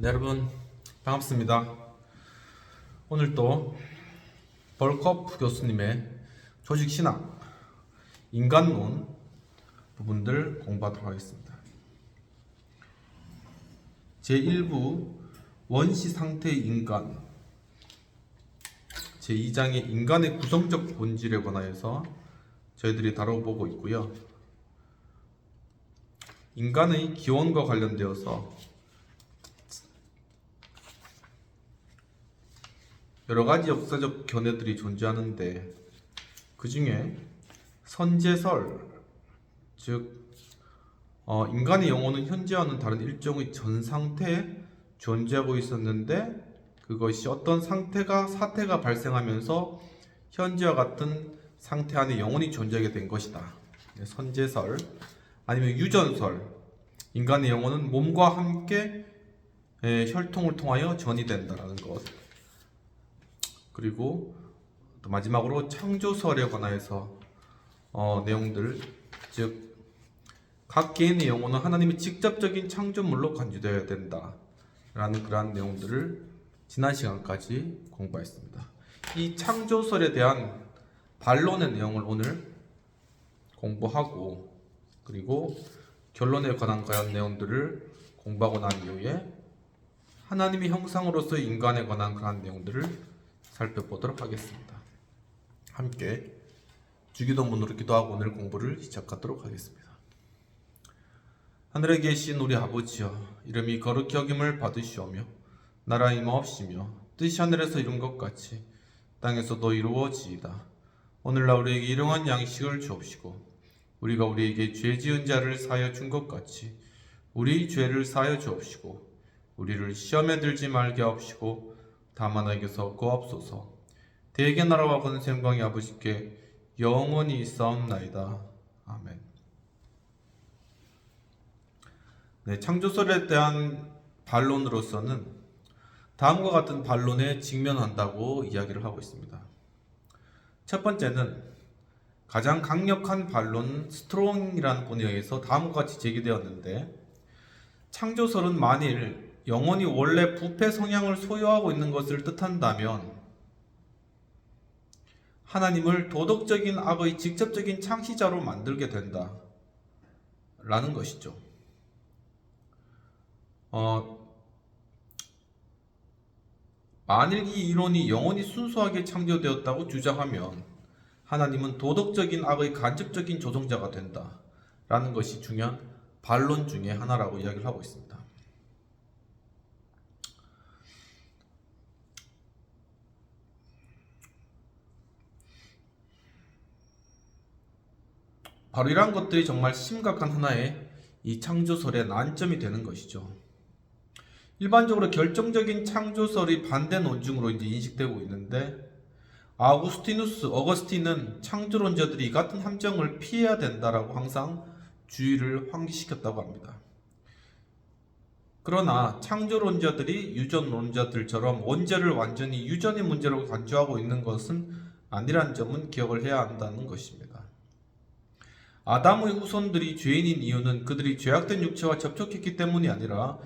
네, 여러분 반갑습니다. 오늘 또 벌컵 교수님의 조직신학, 인간론 부분들 공부하도록 하겠습니다. 제1부 원시상태의 인간, 제2장의 인간의 구성적 본질에 관하여서 저희들이 다뤄보고 있고요. 인간의 기원과 관련되어서 여러 가지 역사적 견해들이 존재하는데 그 중에 선제설, 즉 인간의 영혼은 현재와는 다른 일종의 전 상태에 존재하고 있었는데 그것이 어떤 사태가 발생하면서 현재와 같은 상태 안에 영혼이 존재하게 된 것이다. 선제설, 아니면 유전설, 인간의 영혼은 몸과 함께 혈통을 통하여 전이 된다는 것. 그리고 또 마지막으로 창조설에 관하여서 내용들, 즉 각 개인의 영혼은 하나님의 직접적인 창조물로 간주되어야 된다라는 그러한 내용들을 지난 시간까지 공부했습니다. 이 창조설에 대한 반론의 내용을 오늘 공부하고, 그리고 결론에 관한 그런 내용들을 공부하고 난 이후에 하나님의 형상으로서의 인간에 관한 그러한 내용들을 살펴보도록 하겠습니다. 함께 주기도문으로 기도하고 오늘 공부를 시작하도록 하겠습니다. 하늘에 계신 우리 아버지여, 이름이 거룩히 여김을 받으시오며 나라의 임하옵시며 뜻이 하늘에서 이룬 것 같이 땅에서도 이루어지이다. 오늘날 우리에게 일용할 양식을 주옵시고 우리가 우리에게 죄 지은 자를 사하여 준 것 같이 우리 죄를 사하여 주옵시고 우리를 시험에 들지 말게 하옵시고 다만 에게서 구하옵소서. 대개 나라와 권세 영광이 아버지께 영원히 있사옵나이다. 아멘. 네, 창조설에 대한 반론으로서는 다음과 같은 반론에 직면한다고 이야기를 하고 있습니다. 첫 번째는 가장 강력한 반론 스트롱이라는 분에 의해서 다음과 같이 제기되었는데, 창조설은 만일 영혼이 원래 부패 성향을 소유하고 있는 것을 뜻한다면 하나님을 도덕적인 악의 직접적인 창시자로 만들게 된다 라는 것이죠. 만일 이 이론이 영혼이 순수하게 창조되었다고 주장하면 하나님은 도덕적인 악의 간접적인 조성자가 된다 라는 것이 중요한 반론 중에 하나라고 이야기를 하고 있습니다. 바로 이러한 것들이 정말 심각한 하나의 이 창조설의 난점이 되는 것이죠. 일반적으로 결정적인 창조설이 반대 논증으로 이제 인식되고 있는데, 어거스틴은 창조론자들이 이 같은 함정을 피해야 된다라고 항상 주의를 환기시켰다고 합니다. 그러나 창조론자들이 유전론자들처럼 원죄를 완전히 유전의 문제로 간주하고 있는 것은 아니란 점은 기억을 해야 한다는 것입니다. 아담의 후손들이 죄인인 이유는 그들이 죄악된 육체와 접촉했기 때문이 아니라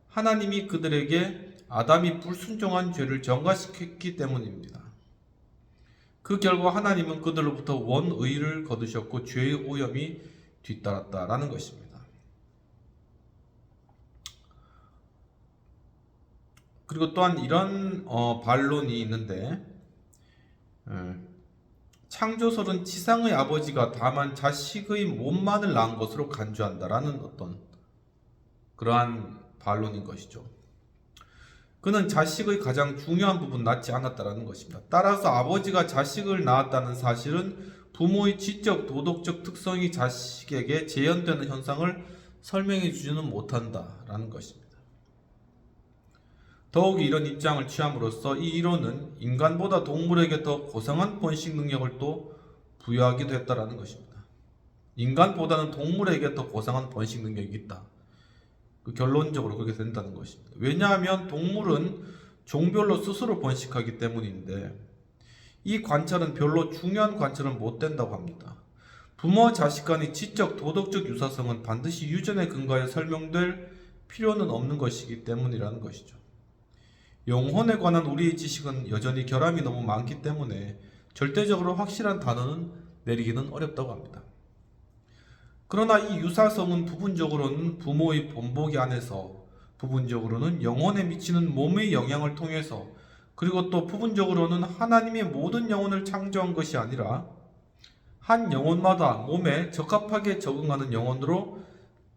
하나님이 그들에게 아담이 불순종한 죄를 전가시켰기 때문입니다. 그 결과 하나님은 그들로부터 원의를 거두셨고 죄의 오염이 뒤따랐다라는 것입니다. 그리고 또한 이런 반론이 있는데, 창조설은 지상의 아버지가 다만 자식의 몸만을 낳은 것으로 간주한다라는 어떤 그러한 반론인 것이죠. 그는 자식의 가장 중요한 부분 낳지 않았다라는 것입니다. 따라서 아버지가 자식을 낳았다는 사실은 부모의 지적 도덕적 특성이 자식에게 재현되는 현상을 설명해 주지는 못한다라는 것입니다. 더욱 이런 입장을 취함으로써 이 이론은 인간보다 동물에게 더 고상한 번식 능력을 또 부여하기도 했다라는 것입니다. 인간보다는 동물에게 더 고상한 번식 능력이 있다. 결론적으로 그렇게 된다는 것입니다. 왜냐하면 동물은 종별로 스스로 번식하기 때문인데 이 관찰은 별로 중요한 관찰은 못 된다고 합니다. 부모와 자식 간의 지적, 도덕적 유사성은 반드시 유전에 근거하여 설명될 필요는 없는 것이기 때문이라는 것이죠. 영혼에 관한 우리의 지식은 여전히 결함이 너무 많기 때문에 절대적으로 확실한 단어는 내리기는 어렵다고 합니다. 그러나 이 유사성은 부분적으로는 부모의 본보기 안에서, 부분적으로는 영혼에 미치는 몸의 영향을 통해서, 그리고 또 부분적으로는 하나님의 모든 영혼을 창조한 것이 아니라 한 영혼마다 몸에 적합하게 적응하는 영혼으로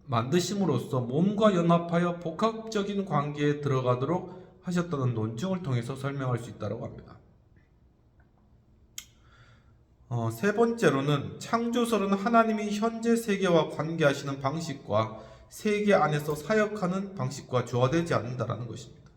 만드심으로써 몸과 연합하여 복합적인 관계에 들어가도록 하셨다는 논증을 통해서 설명할 수 있다고 합니다. 세 번째로는 창조설은 하나님이 현재 세계와 관계하시는 방식과 세계 안에서 사역하는 방식과 조화되지 않는다는 것입니다.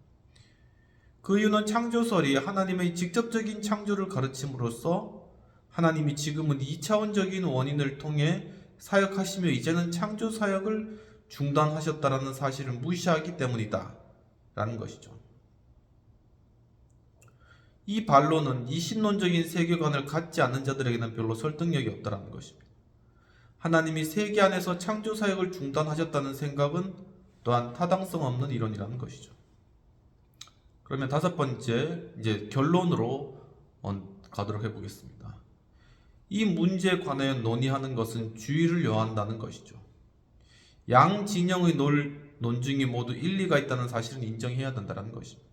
그 이유는 창조설이 하나님의 직접적인 창조를 가르침으로써 하나님이 지금은 2차원적인 원인을 통해 사역하시며 이제는 창조 사역을 중단하셨다라는 사실을 무시하기 때문이다 라는 것이죠. 이 반론은 이신론적인 세계관을 갖지 않는 자들에게는 별로 설득력이 없다는 것입니다. 하나님이 세계 안에서 창조 사역을 중단하셨다는 생각은 또한 타당성 없는 이론이라는 것이죠. 그러면 다섯 번째 이제 결론으로 가도록 해보겠습니다. 이 문제에 관하여 논의하는 것은 주의를 요한다는 것이죠. 양 진영의 논증이 모두 일리가 있다는 사실은 인정해야 된다는 것입니다.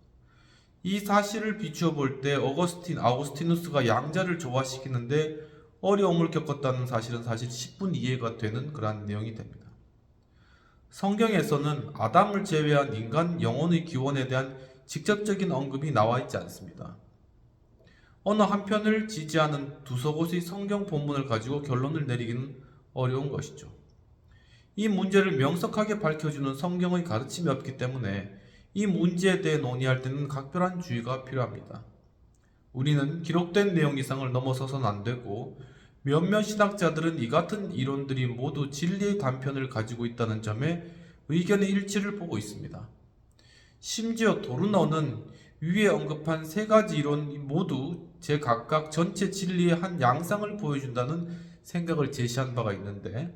이 사실을 비추어 볼 때 아우구스티누스가 양자를 조화시키는데 어려움을 겪었다는 사실은 사실 10분 이해가 되는 그러한 내용이 됩니다. 성경에서는 아담을 제외한 인간 영혼의 기원에 대한 직접적인 언급이 나와 있지 않습니다. 어느 한편을 지지하는 두서 곳의 성경 본문을 가지고 결론을 내리기는 어려운 것이죠. 이 문제를 명석하게 밝혀주는 성경의 가르침이 없기 때문에 이 문제에 대해 논의할 때는 각별한 주의가 필요합니다. 우리는 기록된 내용 이상을 넘어서선 안 되고 몇몇 신학자들은 이 같은 이론들이 모두 진리의 단편을 가지고 있다는 점에 의견의 일치를 보고 있습니다. 심지어 도르너는 위에 언급한 세 가지 이론이 모두 제각각 전체 진리의 한 양상을 보여준다는 생각을 제시한 바가 있는데,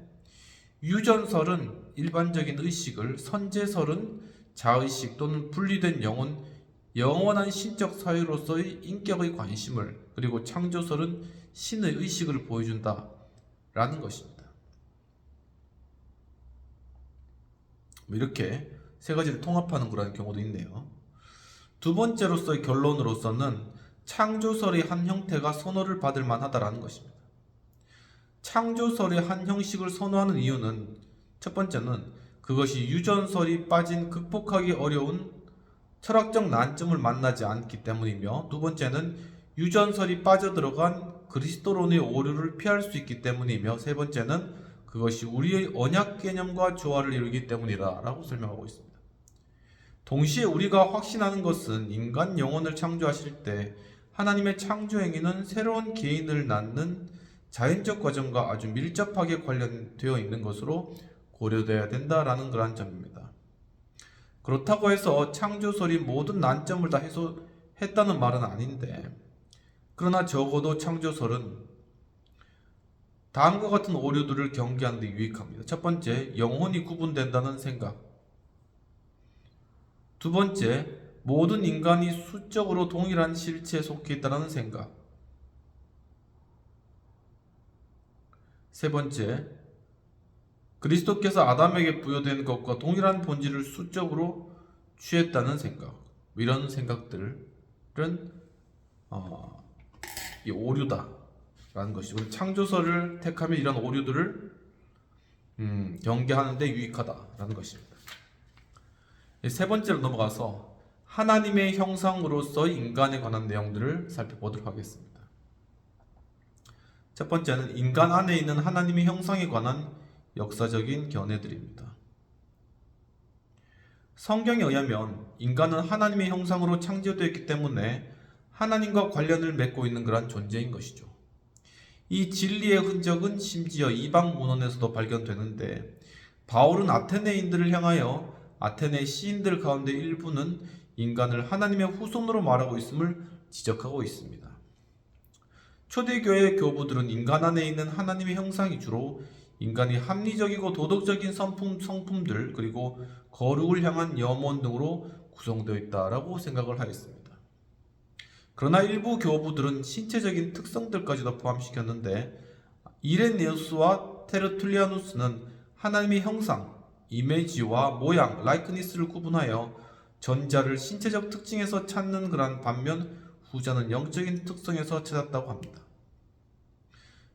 유전설은 일반적인 의식을, 선제설은 자의식 또는 분리된 영혼, 영원한 신적 사유로서의 인격의 관심을, 그리고 창조설은 신의 의식을 보여준다 라는 것입니다. 이렇게 세 가지를 통합하는 그런 경우도 있네요. 두 번째로서의 결론으로서는 창조설의 한 형태가 선호를 받을 만하다라는 것입니다. 창조설의 한 형식을 선호하는 이유는, 첫 번째는 그것이 유전설이 빠진 극복하기 어려운 철학적 난점을 만나지 않기 때문이며, 두 번째는 유전설이 빠져들어간 그리스도론의 오류를 피할 수 있기 때문이며, 세 번째는 그것이 우리의 언약 개념과 조화를 이루기 때문이다 라고 설명하고 있습니다. 동시에 우리가 확신하는 것은 인간 영혼을 창조하실 때 하나님의 창조 행위는 새로운 개인을 낳는 자연적 과정과 아주 밀접하게 관련되어 있는 것으로 고려되어야 된다라는 그런 점입니다. 그렇다고 해서 창조설이 모든 난점을 다 해소했다는 말은 아닌데, 그러나 적어도 창조설은 다음과 같은 오류들을 경계하는 데 유익합니다. 첫 번째, 영혼이 구분된다는 생각. 두 번째, 모든 인간이 수적으로 동일한 실체에 속해 있다는 생각. 세 번째, 그리스도께서 아담에게 부여된 것과 동일한 본질을 수적으로 취했다는 생각. 이런 생각들은 이 오류다라는 것이죠. 창조설을 택하면 이런 오류들을 경계하는 데 유익하다라는 것입니다. 세 번째로 넘어가서 하나님의 형상으로서 인간에 관한 내용들을 살펴보도록 하겠습니다. 첫 번째는 인간 안에 있는 하나님의 형상에 관한 역사적인 견해들입니다. 성경에 의하면 인간은 하나님의 형상으로 창조되었기 때문에 하나님과 관련을 맺고 있는 그런 존재인 것이죠. 이 진리의 흔적은 심지어 이방 문헌에서도 발견되는데, 바울은 아테네인들을 향하여 아테네 시인들 가운데 일부는 인간을 하나님의 후손으로 말하고 있음을 지적하고 있습니다. 초대교회 교부들은 인간 안에 있는 하나님의 형상이 주로 인간이 합리적이고 도덕적인 성품들 그리고 거룩을 향한 염원 등으로 구성되어 있다라고 생각을 하였습니다. 그러나 일부 교부들은 신체적인 특성들까지도 포함시켰는데 이레니우스와 테르툴리아누스는 하나님의 형상, 이미지와 모양, 라이크니스를 구분하여 전자를 신체적 특징에서 찾는 그런 반면 후자는 영적인 특성에서 찾았다고 합니다.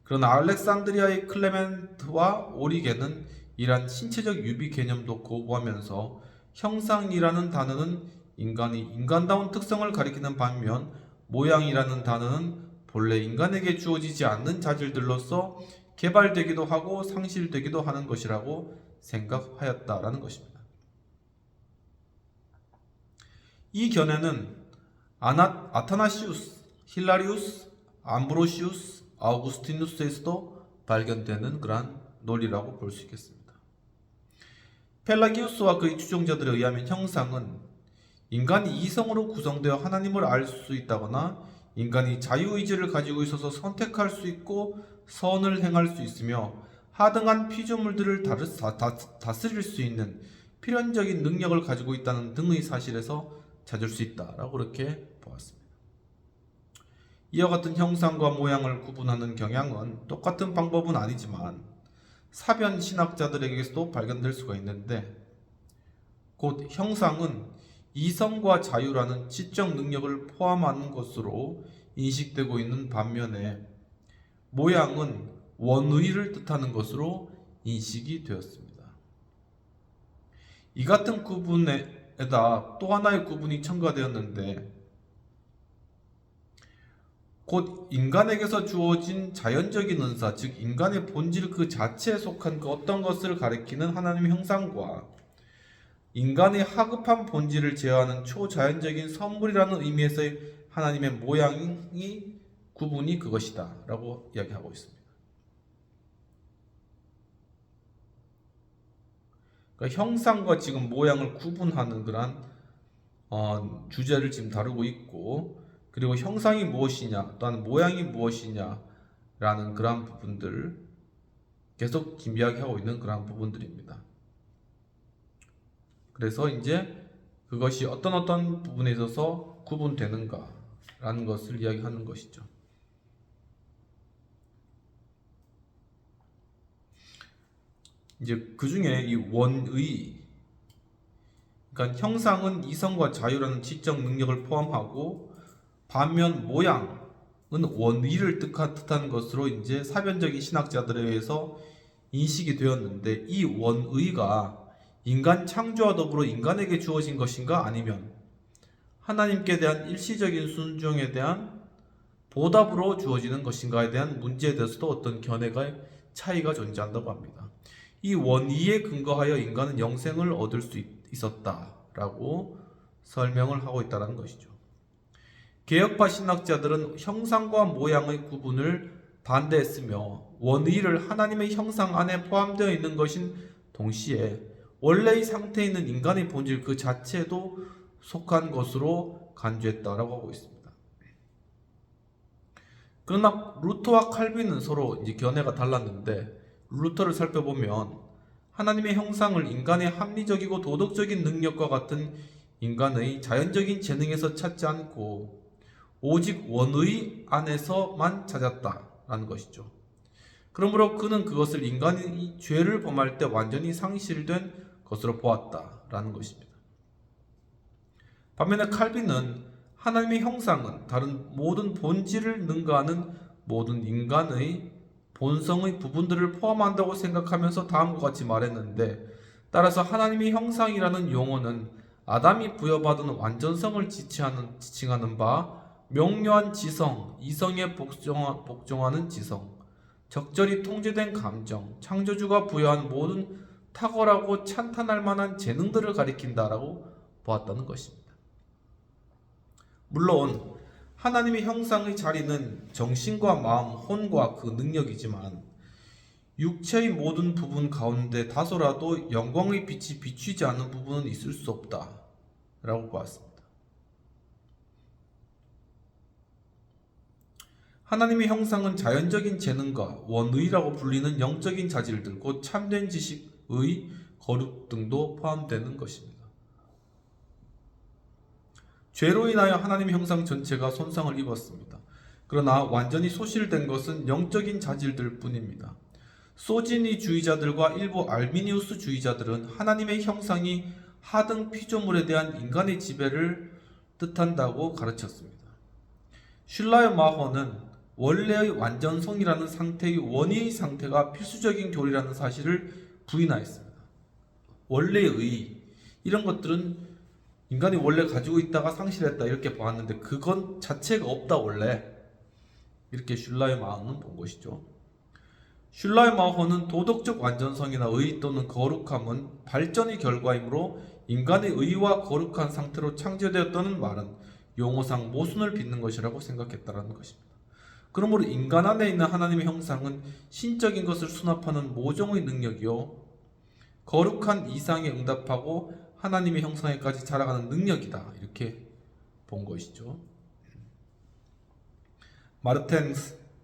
그러나 알렉산드리아의 클레멘트와 오리겐은 이러한 신체적 유비 개념도 거부하면서 형상이라는 단어는 인간이 인간다운 특성을 가리키는 반면 모양이라는 단어는 본래 인간에게 주어지지 않는 자질들로서 개발되기도 하고 상실되기도 하는 것이라고 생각하였다라는 것입니다. 이 견해는 아타나시우스, 힐라리우스, 암브로시우스, 아우구스티누스에서도 발견되는 그러한 논리라고 볼 수 있겠습니다. 펠라기우스와 그의 추종자들에 의하면 형상은 인간이 이성으로 구성되어 하나님을 알 수 있다거나 인간이 자유의지를 가지고 있어서 선택할 수 있고 선을 행할 수 있으며 하등한 피조물들을 다스릴 수 있는 필연적인 능력을 가지고 있다는 등의 사실에서 찾을 수 있다라고 그렇게 보았습니다. 이와 같은 형상과 모양을 구분하는 경향은 똑같은 방법은 아니지만 사변 신학자들에게서도 발견될 수가 있는데 곧 형상은 이성과 자유라는 지적 능력을 포함하는 것으로 인식되고 있는 반면에 모양은 원의를 뜻하는 것으로 인식이 되었습니다. 이 같은 구분에다 또 하나의 구분이 첨가되었는데 곧 인간에게서 주어진 자연적인 은사, 즉 인간의 본질 그 자체에 속한 그 어떤 것을 가리키는 하나님의 형상과 인간의 하급한 본질을 제어하는 초자연적인 선물이라는 의미에서의 하나님의 모양이 구분이 그것이다 라고 이야기하고 있습니다. 그러니까 형상과 지금 모양을 구분하는 그런 주제를 지금 다루고 있고 그리고 형상이 무엇이냐 또한 모양이 무엇이냐라는 그러한 부분들 계속 이야기하고 있는 그러한 부분들입니다. 그래서 이제 그것이 어떤 부분에 있어서 구분되는가라는 것을 이야기하는 것이죠. 이제 그 중에 이 원의, 그러니까 형상은 이성과 자유라는 지적 능력을 포함하고 반면 모양은 원의를 뜻하는 것으로 이제 사변적인 신학자들에 의해서 인식이 되었는데 이 원의가 인간 창조와 더불어 인간에게 주어진 것인가 아니면 하나님께 대한 일시적인 순종에 대한 보답으로 주어지는 것인가에 대한 문제에 대해서도 어떤 견해가 차이가 존재한다고 합니다. 이 원의에 근거하여 인간은 영생을 얻을 수 있었다라고 설명을 하고 있다는 것이죠. 개혁파 신학자들은 형상과 모양의 구분을 반대했으며 원의를 하나님의 형상 안에 포함되어 있는 것인 동시에 원래의 상태에 있는 인간의 본질 그 자체도 속한 것으로 간주했다라고 하고 있습니다. 그러나 루터와 칼빈은 서로 이제 견해가 달랐는데 루터를 살펴보면 하나님의 형상을 인간의 합리적이고 도덕적인 능력과 같은 인간의 자연적인 재능에서 찾지 않고 오직 원의 안에서만 찾았다라는 것이죠. 그러므로 그는 그것을 인간이 죄를 범할 때 완전히 상실된 것으로 보았다라는 것입니다. 반면에 칼빈은 하나님의 형상은 다른 모든 본질을 능가하는 모든 인간의 본성의 부분들을 포함한다고 생각하면서 다음과 같이 말했는데 따라서 하나님의 형상이라는 용어는 아담이 부여받은 완전성을 지칭하는 바 명료한 지성, 이성에 복종하는 지성, 적절히 통제된 감정, 창조주가 부여한 모든 탁월하고 찬탄할 만한 재능들을 가리킨다라고 보았다는 것입니다. 물론 하나님의 형상의 자리는 정신과 마음, 혼과 그 능력이지만 육체의 모든 부분 가운데 다소라도 영광의 빛이 비추지 않는 부분은 있을 수 없다라고 보았습니다. 하나님의 형상은 자연적인 재능과 원의라고 불리는 영적인 자질들, 곧 참된 지식의 거룩 등도 포함되는 것입니다. 죄로 인하여 하나님의 형상 전체가 손상을 입었습니다. 그러나 완전히 소실된 것은 영적인 자질들 뿐입니다. 소지니주의자들과 일부 알미니우스 주의자들은 하나님의 형상이 하등 피조물에 대한 인간의 지배를 뜻한다고 가르쳤습니다. 슐라이마허는 원래의 완전성이라는 상태의 원의의 상태가 필수적인 교리라는 사실을 부인하였습니다. 원래의 이런 것들은 인간이 원래 가지고 있다가 상실했다 이렇게 보았는데 그건 자체가 없다 원래 이렇게 슐라이마허는 본 것이죠. 슐라이마허는 도덕적 완전성이나 의 또는 거룩함은 발전의 결과이므로 인간의 의와 거룩한 상태로 창조되었다는 말은 용어상 모순을 빚는 것이라고 생각했다는 것입니다. 그러므로 인간 안에 있는 하나님의 형상은 신적인 것을 수납하는 모종의 능력이요 거룩한 이상에 응답하고 하나님의 형상에까지 자라가는 능력이다 이렇게 본 것이죠.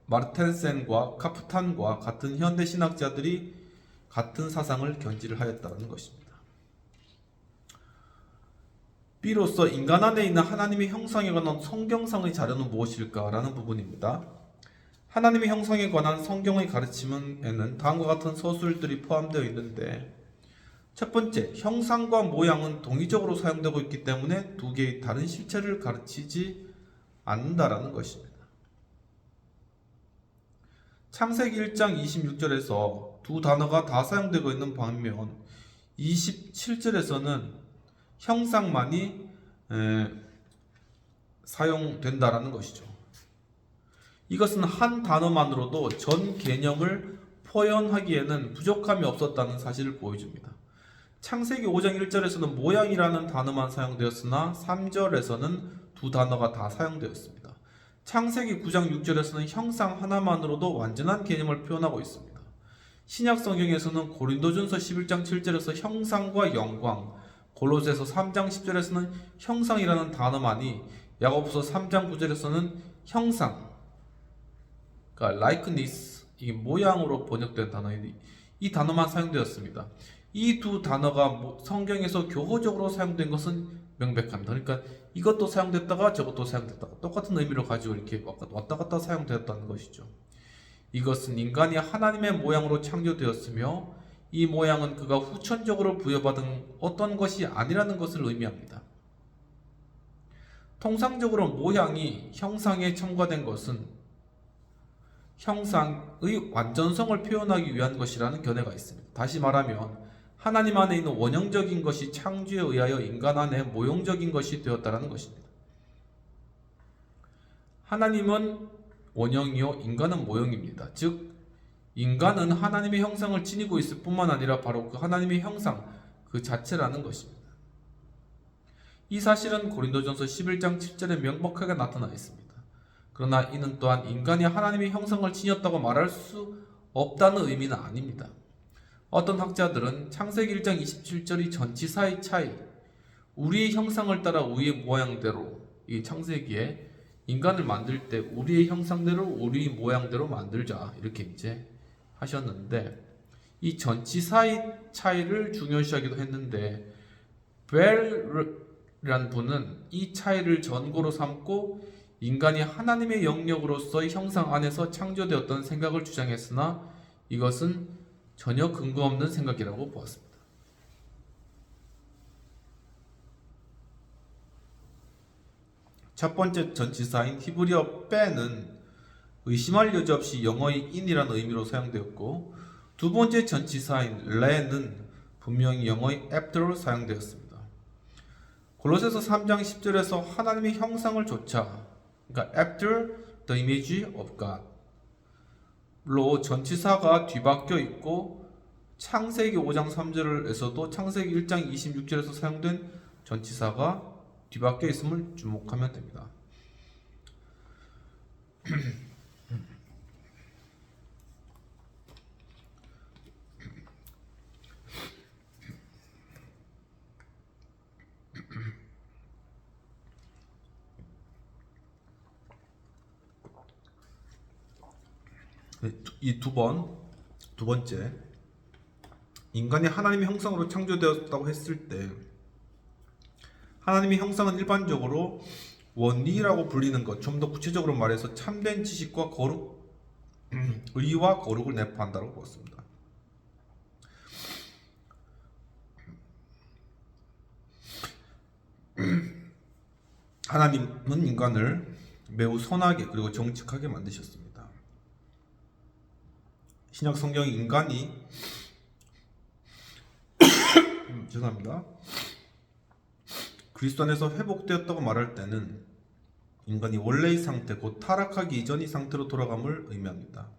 마르텐센과 카프탄과 같은 현대 신학자들이 같은 사상을 견지를 하였다는 것입니다. B로서 인간 안에 있는 하나님의 형상에 관한 성경상의 자료는 무엇일까라는 부분입니다. 하나님의 형상에 관한 성경의 가르침에는 다음과 같은 서술들이 포함되어 있는데 첫 번째, 형상과 모양은 동의적으로 사용되고 있기 때문에 두 개의 다른 실체를 가르치지 않는다라는 것입니다. 창세기 1장 26절에서 두 단어가 다 사용되고 있는 반면 27절에서는 형상만이 사용된다라는 것이죠. 이것은 한 단어만으로도 전 개념을 표현하기에는 부족함이 없었다는 사실을 보여줍니다. 창세기 5장 1절에서는 모양이라는 단어만 사용되었으나 3절에서는 두 단어가 다 사용되었습니다. 창세기 9장 6절에서는 형상 하나만으로도 완전한 개념을 표현하고 있습니다. 신약 성경에서는 고린도전서 11장 7절에서 형상과 영광, 골로새서 3장 10절에서는 형상이라는 단어만이 야고보서 3장 9절에서는 형상, 그러니까 likeness, 이게 모양으로 번역된 단어인데 이 단어만 사용되었습니다. 이 두 단어가 성경에서 교호적으로 사용된 것은 명백합니다. 그러니까 이것도 사용됐다가 저것도 사용됐다가 똑같은 의미를 가지고 이렇게 왔다 갔다 사용되었다는 것이죠. 이것은 인간이 하나님의 모양으로 창조되었으며 이 모양은 그가 후천적으로 부여받은 어떤 것이 아니라는 것을 의미합니다. 통상적으로 모양이 형상에 첨가된 것은 형상의 완전성을 표현하기 위한 것이라는 견해가 있습니다. 다시 말하면 하나님 안에 있는 원형적인 것이 창조에 의하여 인간 안에 모형적인 것이 되었다는 것입니다. 하나님은 원형이요 인간은 모형입니다. 즉 인간은 하나님의 형상을 지니고 있을 뿐만 아니라 바로 그 하나님의 형상 그 자체라는 것입니다. 이 사실은 고린도전서 11장 7절에 명백하게 나타나 있습니다. 그러나 이는 또한 인간이 하나님의 형상을 지녔다고 말할 수 없다는 의미는 아닙니다. 어떤 학자들은 창세기 1장 27절의 전치사의 차이, 우리의 형상을 따라 우리의 모양대로, 이 창세기에 인간을 만들 때 우리의 형상대로 우리의 모양대로 만들자 이렇게 이제 하셨는데 이 전치사의 차이를 중요시하기도 했는데 벨이라는 분은 이 차이를 전고로 삼고 인간이 하나님의 영역으로서의 형상 안에서 창조되었다는 생각을 주장했으나 이것은 전혀 근거 없는 생각이라고 보았습니다. 첫 번째 전치사인 히브리어 빼는 의심할 여지 없이 영어의 in이라는 의미로 사용되었고 두 번째 전치사인 레는 분명히 영어의 after로 사용되었습니다. 골로새서 3장 10절에서 하나님의 형상을 조차 그러니까 after the image of God 로 전치사가 뒤바뀌어 있고 창세기 5장 3절에서도 창세기 1장 26절에서 사용된 전치사가 뒤바뀌어 있음을 주목하면 됩니다. 이 두 번째, 인간이 하나님의 형상으로 창조되었다고 했을 때 하나님의 형상은 일반적으로 원리라고 불리는 것, 좀 더 구체적으로 말해서 참된 지식과 거룩, 의와 거룩을 내포한다고 보았습니다. 하나님은 인간을 매우 선하게 그리고 정직하게 만드셨습니다. 신약 성경이 인간이 죄송합니다. 그리스도 안에서 회복되었다고 말할 때는 인간이 원래의 상태, 곧 타락하기 이전의 상태로 돌아감을 의미합니다.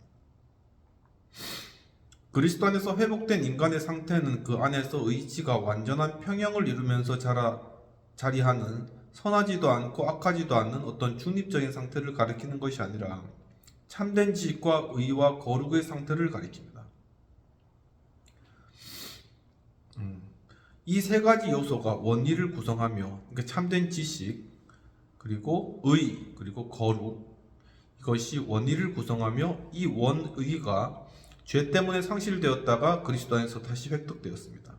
그리스도 안에서 회복된 인간의 상태는 그 안에서 의지가 완전한 평형을 이루면서 자리하는 선하지도 않고 악하지도 않는 어떤 중립적인 상태를 가리키는 것이 아니라 참된 지식과 의와 거룩의 상태를 가리킵니다. 이 세 가지 요소가 원리를 구성하며, 그러니까 참된 지식, 그리고 의, 그리고 거룩, 이것이 원리를 구성하며 이 원의가 죄 때문에 상실되었다가 그리스도 안에서 다시 획득되었습니다.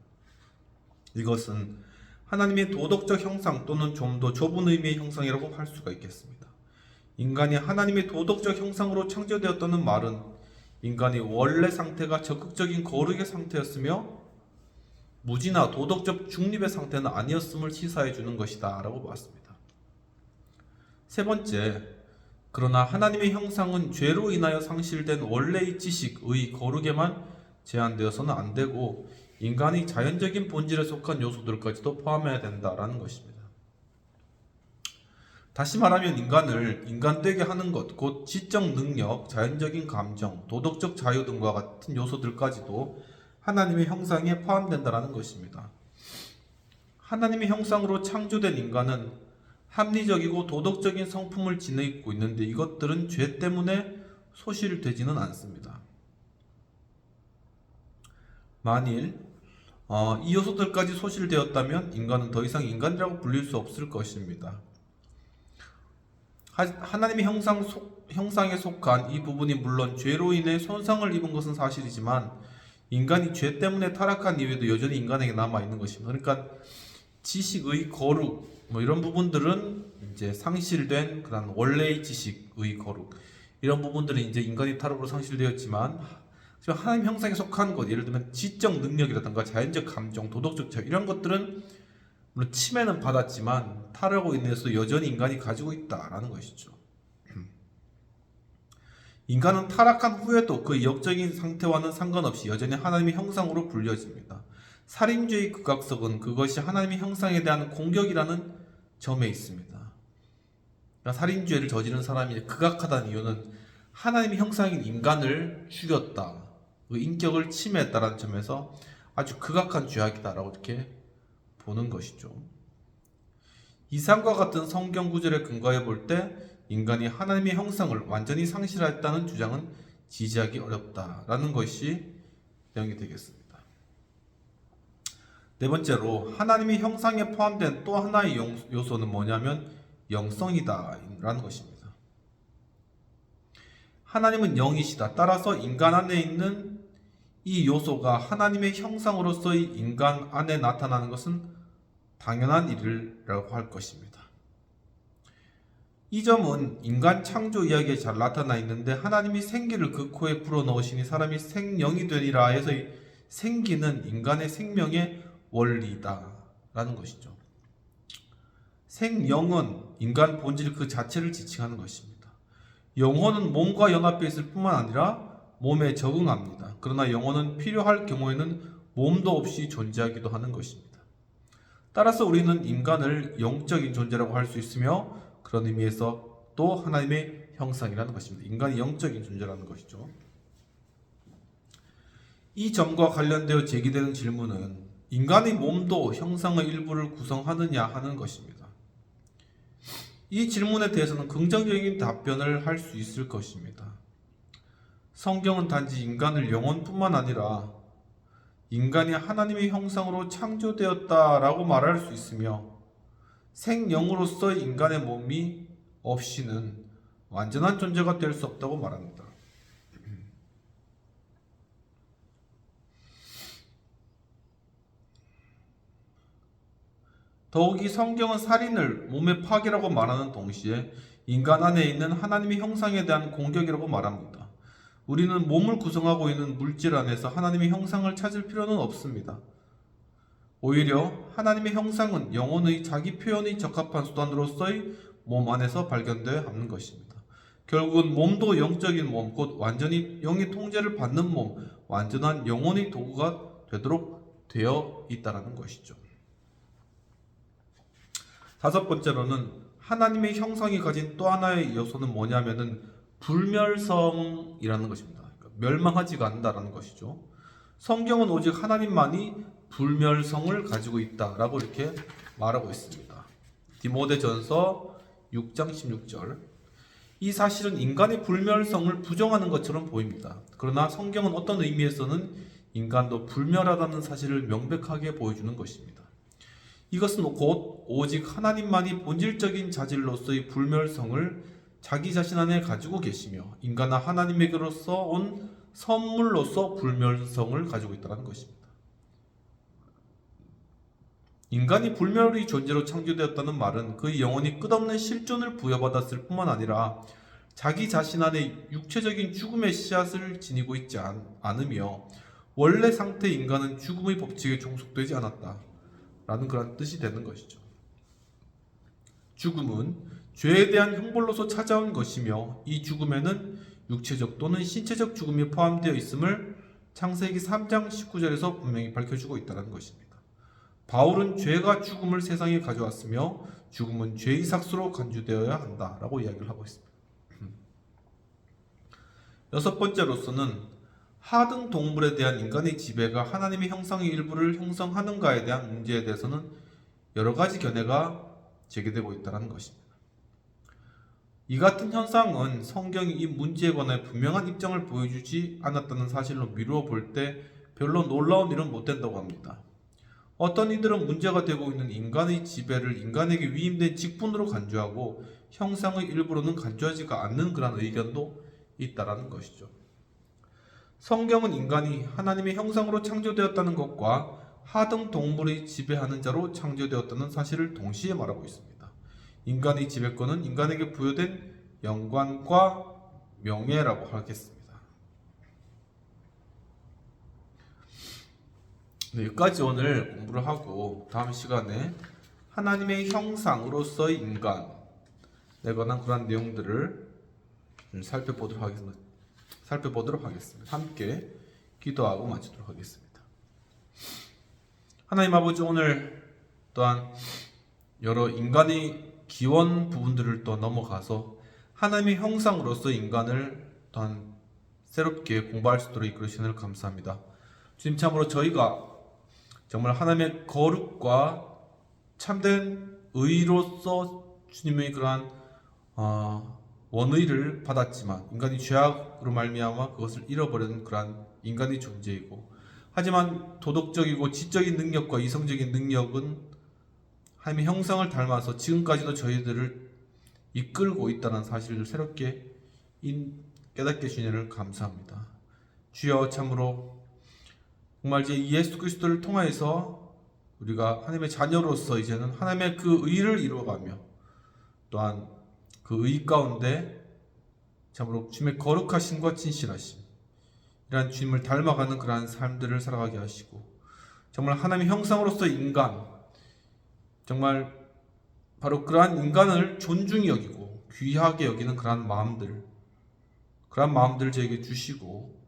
이것은 하나님의 도덕적 형상 또는 좀 더 좁은 의미의 형상이라고 할 수가 있겠습니다. 인간이 하나님의 도덕적 형상으로 창조되었다는 말은 인간의 원래 상태가 적극적인 거룩의 상태였으며 무지나 도덕적 중립의 상태는 아니었음을 시사해 주는 것이다 라고 보았습니다. 세 번째, 그러나 하나님의 형상은 죄로 인하여 상실된 원래의 지식, 의, 거룩에만 제한되어서는 안 되고 인간의 자연적인 본질에 속한 요소들까지도 포함해야 된다라는 것입니다. 다시 말하면 인간을 인간되게 하는 것, 곧 지적 능력, 자연적인 감정, 도덕적 자유 등과 같은 요소들까지도 하나님의 형상에 포함된다는 것입니다. 하나님의 형상으로 창조된 인간은 합리적이고 도덕적인 성품을 지니고 있는데 이것들은 죄 때문에 소실되지는 않습니다. 만일 이 요소들까지 소실되었다면 인간은 더 이상 인간이라고 불릴 수 없을 것입니다. 하나님의 형상에 속한 이 부분이 물론 죄로 인해 손상을 입은 것은 사실이지만 인간이 죄 때문에 타락한 이후에도 여전히 인간에게 남아있는 것입니다. 그러니까 지식의 거룩 이런 부분들은 이제 상실된 그런 원래의 지식의 거룩 이런 부분들은 이제 인간이 타락으로 상실되었지만 하나님 형상에 속한 것, 예를 들면 지적 능력이라든가 자연적 감정, 도덕적 자유 이런 것들은 물론 침해는 받았지만 타락으로 인해서 여전히 인간이 가지고 있다라는 것이죠. 인간은 타락한 후에도 그 역적인 상태와는 상관없이 여전히 하나님의 형상으로 불려집니다. 살인죄의 극악성은 그것이 하나님의 형상에 대한 공격이라는 점에 있습니다. 그러니까 살인죄를 저지른 사람이 극악하다는 이유는 하나님의 형상인 인간을 죽였다, 그 인격을 침해했다는 점에서 아주 극악한 죄악이다라고 이렇게 보는 것이죠. 이상과 같은 성경 구절에 근거해 볼 때 인간이 하나님의 형상을 완전히 상실했다는 주장은 지지하기 어렵다라는 것이 내용이 되겠습니다. 네 번째로 하나님의 형상에 포함된 또 하나의 요소는 뭐냐면 영성이다 라는 것입니다. 하나님은 영이시다. 따라서 인간 안에 있는 이 요소가 하나님의 형상으로서의 인간 안에 나타나는 것은 당연한 일이라고 할 것입니다. 이 점은 인간 창조 이야기에 잘 나타나 있는데 하나님이 생기를 그 코에 불어넣으시니 사람이 생명이 되리라 해서 생기는 인간의 생명의 원리다 라는 것이죠. 생영은 인간 본질 그 자체를 지칭하는 것입니다. 영혼은 몸과 연합해 있을 뿐만 아니라 몸에 적응합니다. 그러나 영혼은 필요할 경우에는 몸도 없이 존재하기도 하는 것입니다. 따라서 우리는 인간을 영적인 존재라고 할 수 있으며 그런 의미에서 또 하나님의 형상이라는 것입니다. 인간이 영적인 존재라는 것이죠. 이 점과 관련되어 제기되는 질문은 인간의 몸도 형상의 일부를 구성하느냐 하는 것입니다. 이 질문에 대해서는 긍정적인 답변을 할 수 있을 것입니다. 성경은 단지 인간을 영혼뿐만 아니라 인간이 하나님의 형상으로 창조되었다라고 말할 수 있으며 생영으로서의 인간의 몸이 없이는 완전한 존재가 될 수 없다고 말합니다. 더욱이 성경은 살인을 몸의 파괴라고 말하는 동시에 인간 안에 있는 하나님의 형상에 대한 공격이라고 말합니다. 우리는 몸을 구성하고 있는 물질 안에서 하나님의 형상을 찾을 필요는 없습니다. 오히려 하나님의 형상은 영혼의 자기 표현에 적합한 수단으로서의 몸 안에서 발견되어야 하는 것입니다. 결국은 몸도 영적인 몸, 곧 완전히 영의 통제를 받는 몸, 완전한 영혼의 도구가 되도록 되어 있다는 것이죠. 다섯 번째로는 하나님의 형상이 가진 또 하나의 요소는 뭐냐면은 불멸성이라는 것입니다. 그러니까 멸망하지가 않는다라는 것이죠. 성경은 오직 하나님만이 불멸성을 가지고 있다라고 이렇게 말하고 있습니다. 디모데전서 6장 16절. 이 사실은 인간의 불멸성을 부정하는 것처럼 보입니다. 그러나 성경은 어떤 의미에서는 인간도 불멸하다는 사실을 명백하게 보여주는 것입니다. 이것은 곧 오직 하나님만이 본질적인 자질로서의 불멸성을 자기 자신 안에 가지고 계시며 인간은 하나님에게로서 온 선물로서 불멸성을 가지고 있다는 것입니다. 인간이 불멸의 존재로 창조되었다는 말은 그의 영혼이 끝없는 실존을 부여받았을 뿐만 아니라 자기 자신 안에 육체적인 죽음의 씨앗을 지니고 있지 않으며 원래 상태의 인간은 죽음의 법칙에 종속되지 않았다 라는 그런 뜻이 되는 것이죠. 죽음은 죄에 대한 형벌로서 찾아온 것이며 이 죽음에는 육체적 또는 신체적 죽음이 포함되어 있음을 창세기 3장 19절에서 분명히 밝혀주고 있다는 것입니다. 바울은 죄가 죽음을 세상에 가져왔으며 죽음은 죄의 삭수로 간주되어야 한다라고 이야기를 하고 있습니다. 여섯 번째로서는 하등 동물에 대한 인간의 지배가 하나님의 형상의 일부를 형성하는가에 대한 문제에 대해서는 여러 가지 견해가 제기되고 있다는 것입니다. 이 같은 현상은 성경이 이 문제에 관해 분명한 입장을 보여주지 않았다는 사실로 미루어 볼 때 별로 놀라운 일은 못 된다고 합니다. 어떤 이들은 문제가 되고 있는 인간의 지배를 인간에게 위임된 직분으로 간주하고 형상의 일부로는 간주하지가 않는 그런 의견도 있다라는 것이죠. 성경은 인간이 하나님의 형상으로 창조되었다는 것과 하등 동물의 지배하는 자로 창조되었다는 사실을 동시에 말하고 있습니다. 인간의 지배권은 인간에게 부여된 영광과 명예라고 하겠습니다. 네, 여기까지 오늘 공부를 하고 다음 시간에 하나님의 형상으로서의 인간에 관한 그런 내용들을 살펴보도록 하겠습니다. 함께 기도하고 마치도록 하겠습니다. 하나님 아버지, 오늘 또한 여러 인간의 기원 부분들을 또 넘어가서 하나님의 형상으로서 인간을 또한 새롭게 공부할 수 있도록 이끌으시는 감사합니다. 주님, 참으로 저희가 정말 하나님의 거룩과 참된 의로서 주님의 그러한 원의를 받았지만 인간이 죄악으로 말미암아 그것을 잃어버리는 그러한 인간의 존재이고, 하지만 도덕적이고 지적인 능력과 이성적인 능력은 하나님의 형상을 닮아서 지금까지도 저희들을 이끌고 있다는 사실을 새롭게 깨닫게 해주시니 감사합니다. 주여, 참으로 정말 이제 예수 그리스도를 통하여서 우리가 하나님의 자녀로서 이제는 하나님의 그 의를 이루어가며 또한 그 의 가운데 참으로 주님의 거룩하심과 진실하심, 이러한 주님을 닮아가는 그러한 삶들을 살아가게 하시고, 정말 하나님의 형상으로서 인간, 정말 바로 그러한 인간을 존중히 여기고 귀하게 여기는 그러한 마음들을 저에게 주시고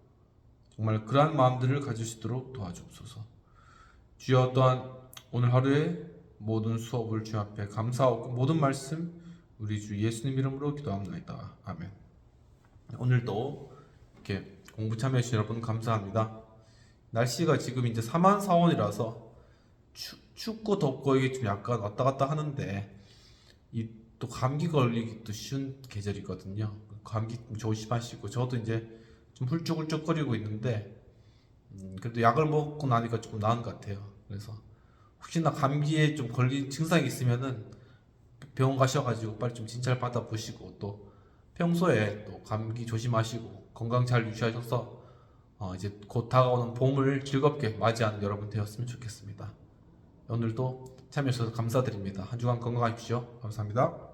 정말 그러한 마음들을 가질 수 있도록 도와주옵소서. 주여, 또한 오늘 하루에 모든 수업을 주 앞에 감사하고 모든 말씀 우리 주 예수님 이름으로 기도합니다. 아멘. 오늘도 이렇게 공부 참여해주신 여러분 감사합니다. 날씨가 지금 이제 사만사원이라서 춥고 덥고 이게 좀 약간 왔다 갔다 하는데 이 또 감기 걸리기도 쉬운 계절이거든요. 감기 조심하시고, 저도 이제 좀 훌쩍훌쩍거리고 있는데 그래도 약을 먹고 나니까 조금 나은 것 같아요. 그래서 혹시나 감기에 좀 걸린 증상이 있으면은 병원 가셔가지고 빨리 좀 진찰 받아보시고, 또 평소에 또 감기 조심하시고 건강 잘 유지하셔서 이제 곧 다가오는 봄을 즐겁게 맞이하는 여러분 되었으면 좋겠습니다. 오늘도 참여해 주셔서 감사드립니다. 한 주간 건강하십시오. 감사합니다.